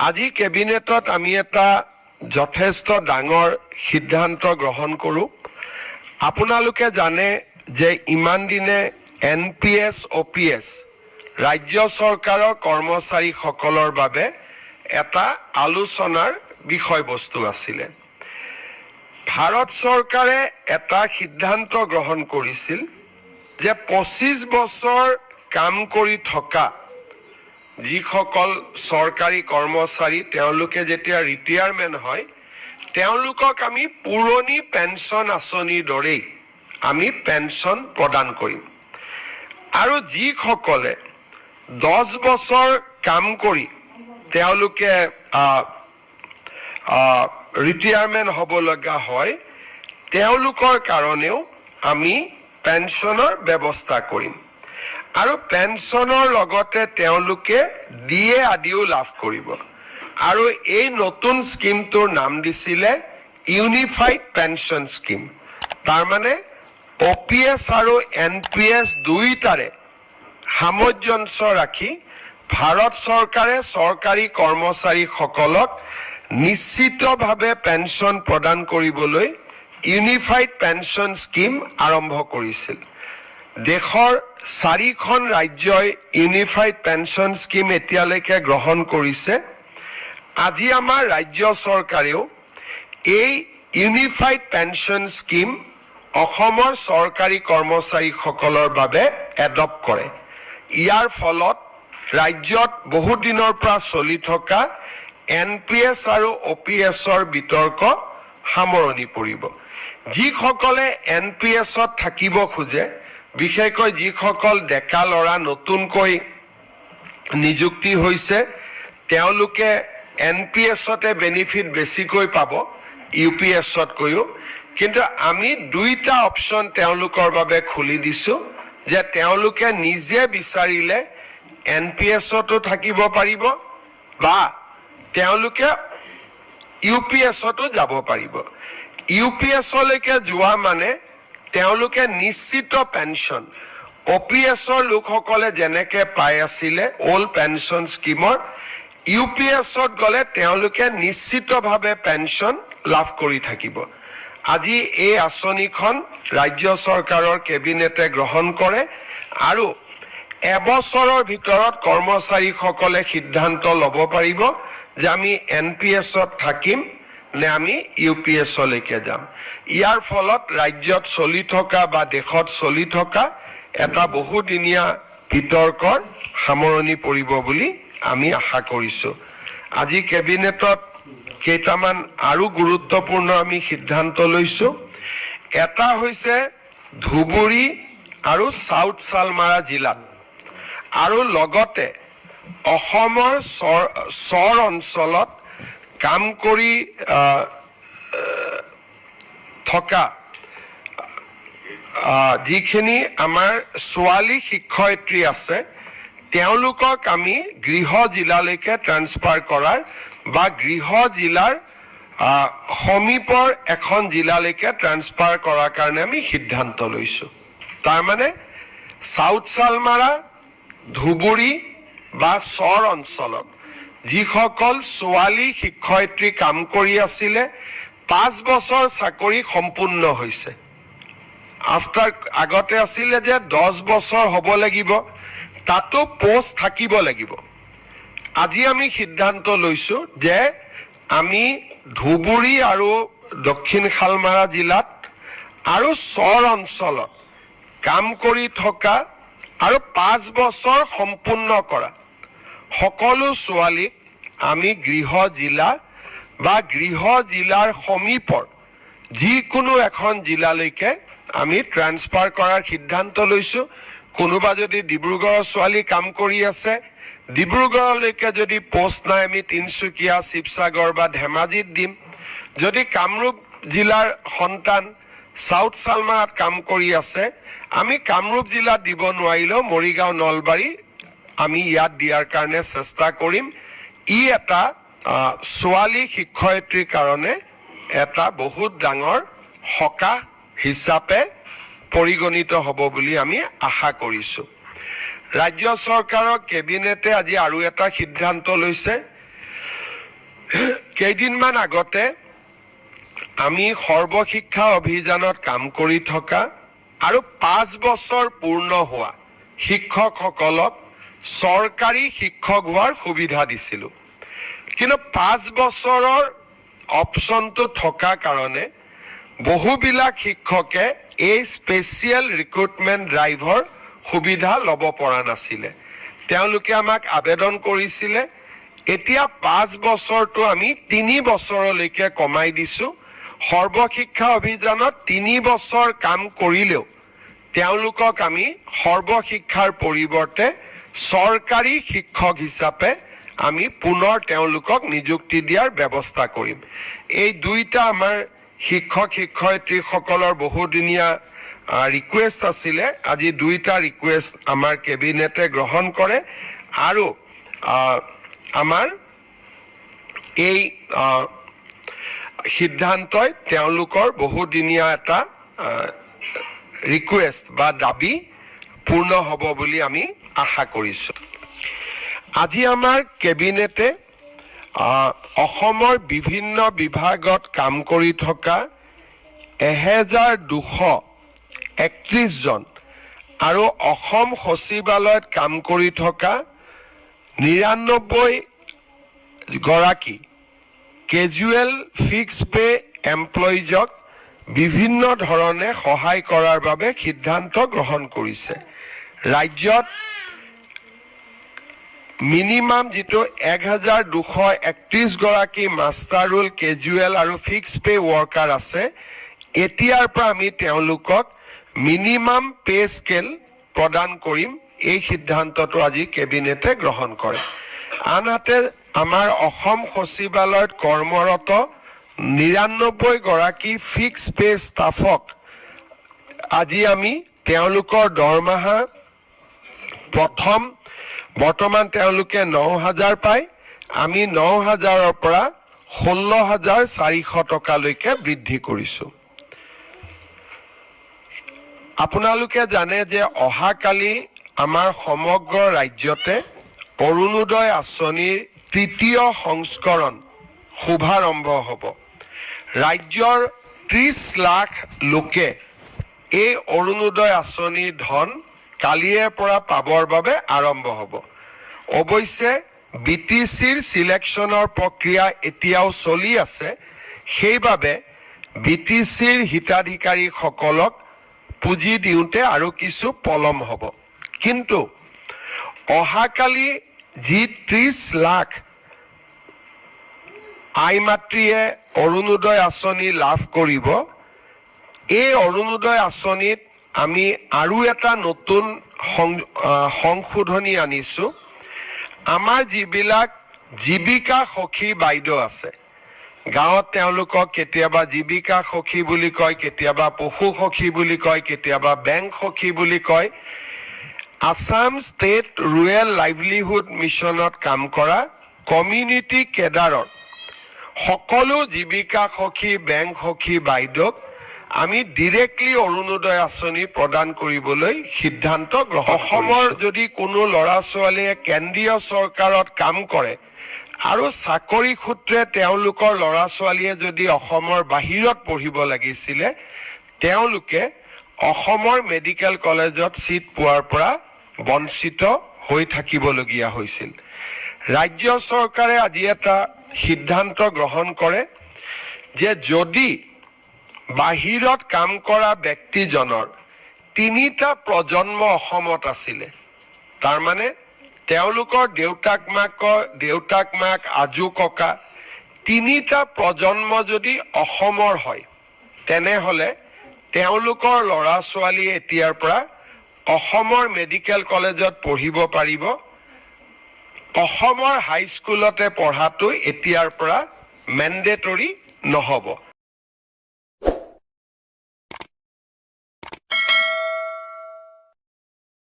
আজি কেবিনেটত আমি এটা যথেষ্ট ডাঙৰ সিদ্ধান্ত গ্ৰহণ কৰোঁ। আপোনালোকে জানে যে ইমান দিনে NPS OPS ৰাজ্য চৰকাৰৰ কৰ্মচাৰীসকলৰ বাবে এটা আলোচনাৰ বিষয়বস্তু আছিলে। ভাৰত চৰকাৰে এটা সিদ্ধান্ত গ্ৰহণ কৰিছিল যে 25 বছৰ কাম কৰি থকা যিসকল চৰকাৰী কৰ্মচাৰী তেওঁলোকে যেতিয়া ৰিটায়াৰমেণ্ট হয় তেওঁলোকক আমি পুৰণি পেঞ্চন আঁচনিৰ দৰেই আমি পেঞ্চন প্ৰদান কৰিম। আৰু যিসকলে 10 বছৰ কাম কৰি তেওঁলোকে ৰিটায়াৰমেণ্ট হ'ব লগা হয় তেওঁলোকৰ কাৰণেও আমি পেঞ্চনৰ ব্যৱস্থা কৰিম। আৰু পেঞ্চনৰ লগতে তেওঁলোকে DA আদিও লাভ কৰিব। আৰু এই নতুন স্কিমটোৰ নাম দিছিলে ইউনিফাইড পেঞ্চন স্কিম। তাৰমানে OPS আৰু NPS দুইটাৰে সামঞ্জস্য ৰাখি ভাৰত চৰকাৰে চৰকাৰী কৰ্মচাৰীসকলক নিশ্চিতভাৱে পেঞ্চন প্ৰদান কৰিবলৈ ইউনিফাইড পেঞ্চন স্কিম আৰম্ভ কৰিছিল। দেশৰ 4খন ৰাজ্যই ইউনিফাইড পেঞ্চন স্কিম এতিয়ালৈকে গ্ৰহণ কৰিছে। আজি আমাৰ ৰাজ্য চৰকাৰেও এই ইউনিফাইড পেঞ্চন স্কিম অসমৰ চৰকাৰী কৰ্মচাৰীসকলৰ বাবে এডপ্ট কৰে। ইয়াৰ ফলত ৰাজ্যত বহু দিনৰ পৰা চলি থকা NPS আৰু OPSৰ বিতৰ্ক সামৰণি পৰিব। যিসকলে NPSত থাকিব খোজে, বিশেষকৈ যিসকল ডেকা ল'ৰা নতুনকৈ নিযুক্তি হৈছে তেওঁলোকে NPSতে বেনিফিট বেছিকৈ পাব UPSতকৈও। কিন্তু আমি দুইটা অপশ্যন তেওঁলোকৰ বাবে খুলি দিছোঁ যে তেওঁলোকে নিজে বিচাৰিলে NPSতো থাকিব পাৰিব বা তেওঁলোকে UPSতো যাব পাৰিব। UPSলৈকে যোৱা মানে তেওঁলোকে নিশ্চিত পেঞ্চন OPSৰ লোকসকলে যেনেকে পাই আছিলে অল্ড পেঞ্চন স্কিমৰ UPSত গ'লে তেওঁলোকে নিশ্চিতভাৱে পেঞ্চন লাভ কৰি থাকিব। আজি এই আঁচনিখন ৰাজ্য চৰকাৰৰ কেবিনেটে গ্ৰহণ কৰে আৰু এবছৰৰ ভিতৰত কৰ্মচাৰীসকলে সিদ্ধান্ত ল'ব পাৰিব যে আমি NPSত থাকিম নে আমি UPSলৈকে যাম। ইয়াৰ ফলত ৰাজ্যত চলি থকা বা দেশত চলি থকা এটা বহুদিনীয়া বিতৰ্কৰ সামৰণি পৰিব বুলি আমি আশা কৰিছোঁ। আজি কেবিনেটত কেইটামান আৰু গুৰুত্বপূৰ্ণ আমি সিদ্ধান্ত লৈছোঁ। এটা হৈছে ধুবুৰী আৰু চাউথ চালমাৰা জিলাত আৰু লগতে অসমৰ চৰ অঞ্চলত কাম কৰি থকা যিখিনি আমাৰ ছোৱালী শিক্ষয়িত্ৰী আছে তেওঁলোকক আমি গৃহ জিলালৈকে ট্ৰান্সফাৰ কৰাৰ বা গৃহ জিলাৰ সমীপৰ এখন জিলালৈকে ট্ৰান্সফাৰ কৰাৰ কাৰণে আমি সিদ্ধান্ত লৈছোঁ। তাৰমানে চাউথ চালমাৰা ধুবুৰী বা চৰ অঞ্চলত যিসকল ছোৱালী শিক্ষয়িত্ৰী কাম কৰি আছিলে 5 বছৰ চাকৰি সম্পূৰ্ণ হৈছে। আগতে আছিলে যে 10 বছৰ হ'ব লাগিব, তাতো পোষ্ট থাকিব লাগিব। আজি আমি সিদ্ধান্ত লৈছোঁ যে আমি ধুবুৰী আৰু দক্ষিণ শালমাৰা জিলাত আৰু চৰ অঞ্চলত কাম কৰি থকা আৰু 5 বছৰ সম্পূৰ্ণ কৰা সকলো ছোৱালীক আমি গৃহ জিলা বা গৃহ জিলাৰ সমীপৰ যিকোনো এখন জিলালৈকে আমি ট্ৰান্সফাৰ কৰাৰ সিদ্ধান্ত লৈছোঁ। কোনোবা যদি ডিব্ৰুগড়ৰ ছোৱালী কাম কৰি আছে, ডিব্ৰুগড়লৈকে যদি পোষ্ট নাই আমি তিনিচুকীয়া, শিৱসাগৰ বা ধেমাজিত দিম। যদি কামৰূপ জিলাৰ সন্তান চাউথ চালমাৰাত কাম কৰি আছে আমি কামৰূপ জিলাত দিব নোৱাৰিলেও মৰিগাঁও, নলবাৰী আমি ইয়াত দিয়াৰ কাৰণে চেষ্টা কৰিম। ই এটা ছোৱালী শিক্ষয়িত্ৰীৰ কাৰণে এটা বহুত ডাঙৰ সকাহ হিচাপে পৰিগণিত হ'ব বুলি আমি আশা কৰিছোঁ। ৰাজ্য চৰকাৰৰ কেবিনেটে আজি আৰু এটা সিদ্ধান্ত লৈছে কেইদিনমান আগতে আমি সৰ্বশিক্ষা অভিযানত কাম কৰি থকা আৰু 5 বছৰ পূৰ্ণ হোৱা শিক্ষকসকলক চৰকাৰী শিক্ষক হোৱাৰ সুবিধা দিছিলোঁ। কিন্তু 5 বছৰৰ অপশ্যনটো থকা কাৰণে বহুবিলাক শিক্ষকে এই স্পেচিয়েল ৰিক্ৰুটমেণ্ট ড্ৰাইভৰ সুবিধা ল'ব পৰা নাছিলে। তেওঁলোকে আমাক আবেদন কৰিছিলে। এতিয়া 5 বছৰটো আমি 3 বছৰলৈকে কমাই দিছোঁ। সৰ্বশিক্ষা অভিযানত 3 বছৰ কাম কৰিলেও তেওঁলোকক আমি সৰ্বশিক্ষাৰ পৰিৱৰ্তে চৰকাৰী শিক্ষক হিচাপে আমি পুনৰ তেওঁলোকক নিযুক্তি দিয়াৰ ব্যৱস্থা কৰিম। এই দুইটা আমাৰ শিক্ষক শিক্ষয়িত্ৰীসকলৰ বহুদিনীয়া ৰিকুৱেষ্ট আছিলে। আজি দুইটা ৰিকুৱেষ্ট আমাৰ কেবিনেটে গ্ৰহণ কৰে আৰু আমাৰ এই সিদ্ধান্তই তেওঁলোকৰ বহুদিনীয়া এটা ৰিকুৱেষ্ট বা দাবী পূৰ্ণ হ'ব বুলি আমি আশা কৰিছোঁ। আজি আমাৰ কেবিনেটে অসমৰ বিভিন্ন বিভাগত কাম কৰি থকা 1231 জন আৰু অসম সচিবালয়ত কাম কৰি থকা 99 গৰাকী কেজুৱেল ফিক্স পে এমপ্লয়িজক বিভিন্ন ধৰণে সহায় কৰাৰ বাবে সিদ্ধান্ত গ্ৰহণ কৰিছে। ৰাজ্যত মিনিমাম যিটো 1231 গৰাকী মাষ্টাৰ ৰোল কেজুৱেল আৰু ফিক্স পে ৱৰ্কাৰ আছে, এতিয়াৰ পৰা আমি তেওঁলোকক মিনিমাম পে স্কেল প্ৰদান কৰিম। এই সিদ্ধান্তটো আজি কেবিনেটে গ্ৰহণ কৰে। আনহাতে আমাৰ অসম সচিবালয়ত কৰ্মৰত 99 গৰাকী ফিক্স পে ষ্টাফক আজি আমি তেওঁলোকৰ দৰমহা বৰ্তমান তেওঁলোকে 9,000 পায়। আমি 9,000ৰ পৰা 16,400 টকালৈকে বৃদ্ধি কৰিছোঁ। আপোনালোকে জানে যে অহাকালি আমাৰ সমগ্ৰ ৰাজ্যতে অৰুণোদয় আঁচনিৰ 3য় সংস্কৰণ শুভাৰম্ভ হ'ব। ৰাজ্যৰ 30 লাখ লোকে এই অৰুণোদয় আঁচনিৰ ধন কালিৰে পৰা পাবৰ বাবে আৰম্ভ হ'ব। অৱশ্যে BTCৰ চিলেকশ্যনৰ প্ৰক্ৰিয়া এতিয়াও চলি আছে। সেইবাবে BTCৰ হিতাধিকাৰীসকলক পুঁজি দিওঁতে আৰু কিছু পলম হ'ব। কিন্তু অহাকালি যি 30 লাখ আই মাতৃয়ে অৰুণোদয় আঁচনি লাভ কৰিব, এই অৰুণোদয় আঁচনিত আমি আৰু এটা নতুন সংশোধনী আনিছোঁ। আমাৰ যিবিলাক জীৱিকা সখী বাইদেউ আছে, গাঁৱত তেওঁলোকক কেতিয়াবা জীৱিকা সখী বুলি কয়, কেতিয়াবা পশু সখী বুলি কয়, কেতিয়াবা বেংক সখী বুলি কয়। আসাম ষ্টেট ৰুৰেল লাইভলিহুড মিছনত কাম কৰা কমিউনিটি কেডাৰৰ সকলো জীৱিকা সখী বেংক সখী বাইদেউক আমি ডিৰেক্টলি অৰুণোদয় আঁচনি প্ৰদান কৰিবলৈ সিদ্ধান্ত গ্ৰহণ কৰিছোঁ। অসমৰ যদি কোনো ল'ৰা ছোৱালীয়ে কেন্দ্ৰীয় চৰকাৰত কাম কৰে আৰু চাকৰি সূত্ৰে তেওঁলোকৰ ল'ৰা ছোৱালীয়ে যদি অসমৰ বাহিৰত পঢ়িব লাগিছিলে, তেওঁলোকে অসমৰ মেডিকেল কলেজত চিট পোৱাৰ পৰা বঞ্চিত হৈ থাকিবলগীয়া হৈছিল। ৰাজ্য চৰকাৰে আজি এটা সিদ্ধান্ত গ্ৰহণ কৰে যে যদি বাহিৰত কাম কৰা ব্যক্তিজনৰ 3টা প্ৰজন্ম অসমত আছিলে, তাৰমানে তেওঁলোকৰ দেউতাক মাক আজু ককা 3টা প্ৰজন্ম যদি অসমৰ হয়, তেনেহ'লে তেওঁলোকৰ ল'ৰা ছোৱালী এতিয়াৰ পৰা অসমৰ মেডিকেল কলেজত পঢ়িব পাৰিব। অসমৰ হাইস্কুলতে পঢ়াটো এতিয়াৰ পৰা মেণ্ডেটৰী নহ'ব।